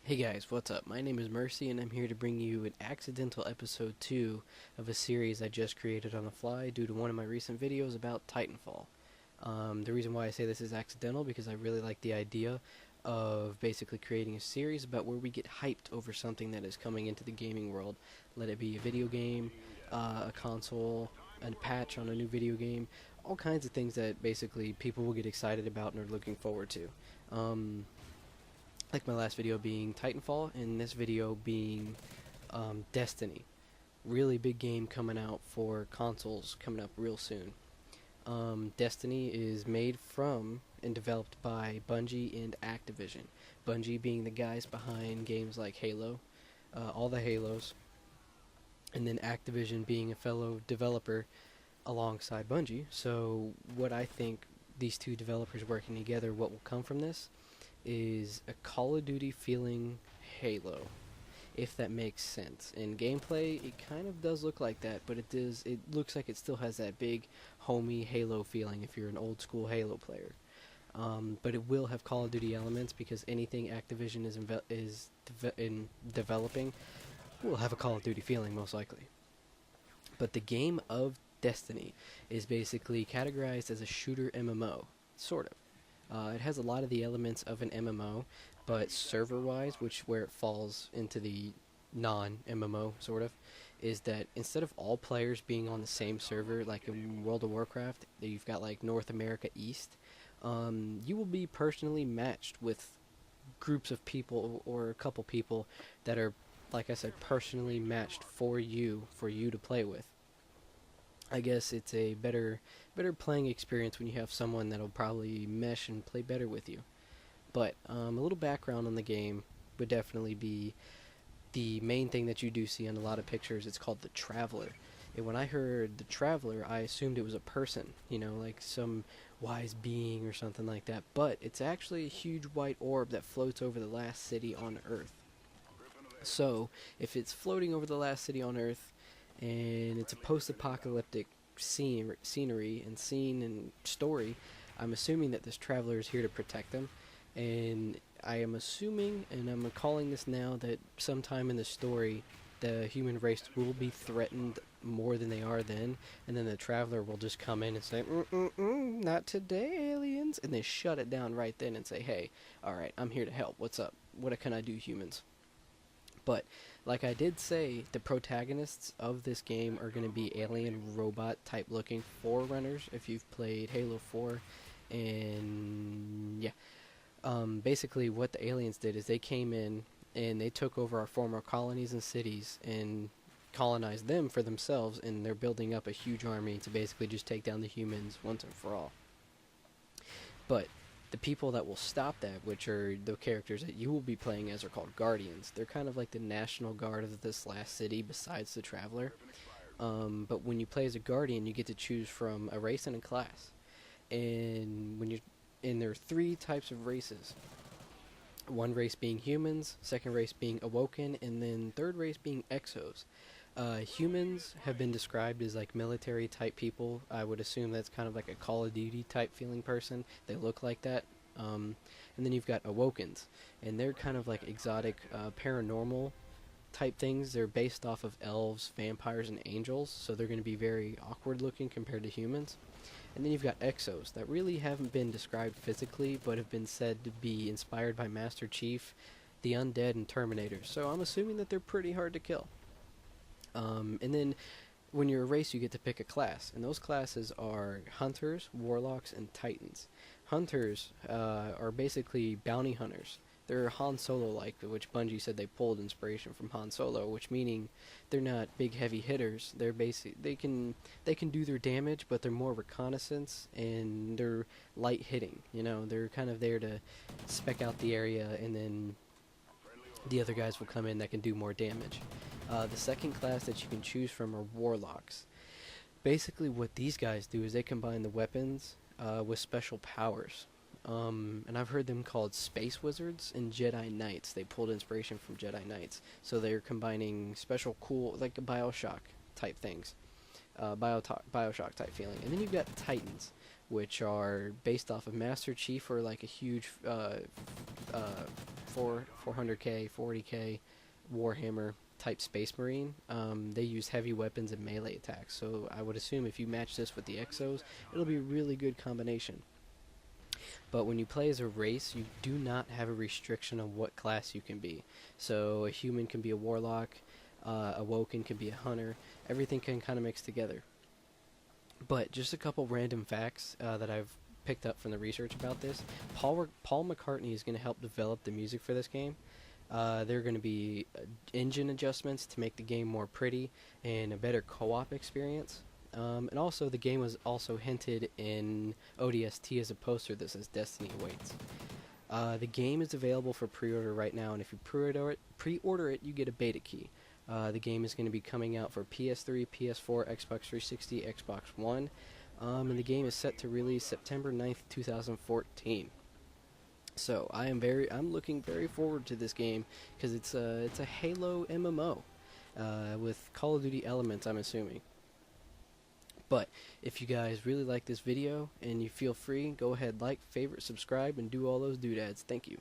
Hey guys, what's up? My name is Mercy and I'm here to bring you an accidental episode 2 of a series I just created on the fly due to one of my recent videos about Titanfall. The reason why I say this is accidental because I really like the idea of basically creating a series about where we get hyped over something that is coming into the gaming world. Let it be a video game, a console, a patch on a new video game, all kinds of things that basically people will get excited about and are looking forward to. Um, like my last video being Titanfall, and this video being Destiny. Really big game coming out for consoles coming up real soon. Destiny is made from and developed by Bungie and Activision. Bungie being the guys behind games like Halo, all the Halos, and then Activision being a fellow developer alongside Bungie. So what I think these two developers working together, what will come from this is a Call of Duty feeling Halo, if that makes sense. In gameplay, it kind of does look like that, but it looks like it still has that big homey Halo feeling if you're an old school Halo player. But it will have Call of Duty elements because anything Activision in developing will have a Call of Duty feeling most likely. But the game of Destiny is basically categorized as a shooter MMO, sort of. It has a lot of the elements of an MMO, but server-wise, where it falls into the non-MMO sort of, is that instead of all players being on the same server, like in World of Warcraft, you've got like North America East, you will be personally matched with groups of people or a couple people that are, like I said, personally matched for you to play with. I guess it's a better playing experience when you have someone that'll probably mesh and play better with you. But a little background on the game would definitely be the main thing that you do see on a lot of pictures. It's called the Traveler. And when I heard the Traveler, I assumed it was a person, like some wise being or something like that. But it's actually a huge white orb that floats over the last city on Earth. So, if it's floating over the last city on Earth, and it's a post-apocalyptic scenery and scene and story, I'm assuming that this traveler is here to protect them, and I am assuming, and I'm calling this now, that sometime in the story the human race will be threatened more than they are then, and then the traveler will just come in and say, not today, aliens, and they shut it down right then and say, hey, alright, I'm here to help, what's up, what can I do, humans? But, like I did say, the protagonists of this game are going to be alien robot type looking forerunners if you've played Halo 4. And yeah, basically what the aliens did is they came in and they took over our former colonies and cities and colonized them for themselves, and they're building up a huge army to basically just take down the humans once and for all. But the people that will stop that, which are the characters that you will be playing as, are called Guardians. They're kind of like the National Guard of this last city besides the Traveler. But when you play as a Guardian, you get to choose from a race and a class. And there are three types of races. One race being humans, second race being Awoken, and then third race being Exos. Humans have been described as like military type people. I would assume that's kind of like a Call of Duty type feeling person. They look like that. And then you've got Awokens, and they're kind of like exotic paranormal type things. They're based off of elves, vampires, and angels, so they're going to be very awkward looking compared to humans. And then you've got Exos that really haven't been described physically, but have been said to be inspired by Master Chief, the Undead, and Terminators. So I'm assuming that they're pretty hard to kill. And then when you're a race, you get to pick a class, and those classes are Hunters, Warlocks, and Titans. Hunters are basically bounty hunters. They're Han Solo-like, which Bungie said they pulled inspiration from Han Solo, which meaning they're not big heavy hitters. They're they can do their damage, but they're more reconnaissance and they're light hitting. They're kind of there to spec out the area, and then the other guys will come in that can do more damage. The second class that you can choose from are Warlocks. Basically what these guys do is they combine the weapons with special powers. And I've heard them called Space Wizards and Jedi Knights. They pulled inspiration from Jedi Knights. So they're combining special cool, like Bioshock type things. Bioshock type feeling. And then you've got Titans. which are based off of Master Chief, or like a huge 400k, 40k Warhammer type Space Marine. They use heavy weapons and melee attacks, so I would assume if you match this with the Exos, it'll be a really good combination. But when you play as a race, you do not have a restriction on what class you can be. So a human can be a warlock, a woken can be a hunter. Everything can kind of mix together. But just a couple random facts that I've picked up from the research about this. Paul McCartney is going to help develop the music for this game. There are going to be engine adjustments to make the game more pretty and a better co-op experience. And also, the game was also hinted in ODST as a poster that says Destiny Awaits. The game is available for pre-order right now, and if you pre-order it, you get a beta key. The game is going to be coming out for PS3, PS4, Xbox 360, Xbox One, and the game is set to release September 9th, 2014. So I'm looking very forward to this game because it's a Halo MMO with Call of Duty elements, I'm assuming. But if you guys really like this video and you feel free, go ahead, like, favorite, subscribe, and do all those doodads. Thank you.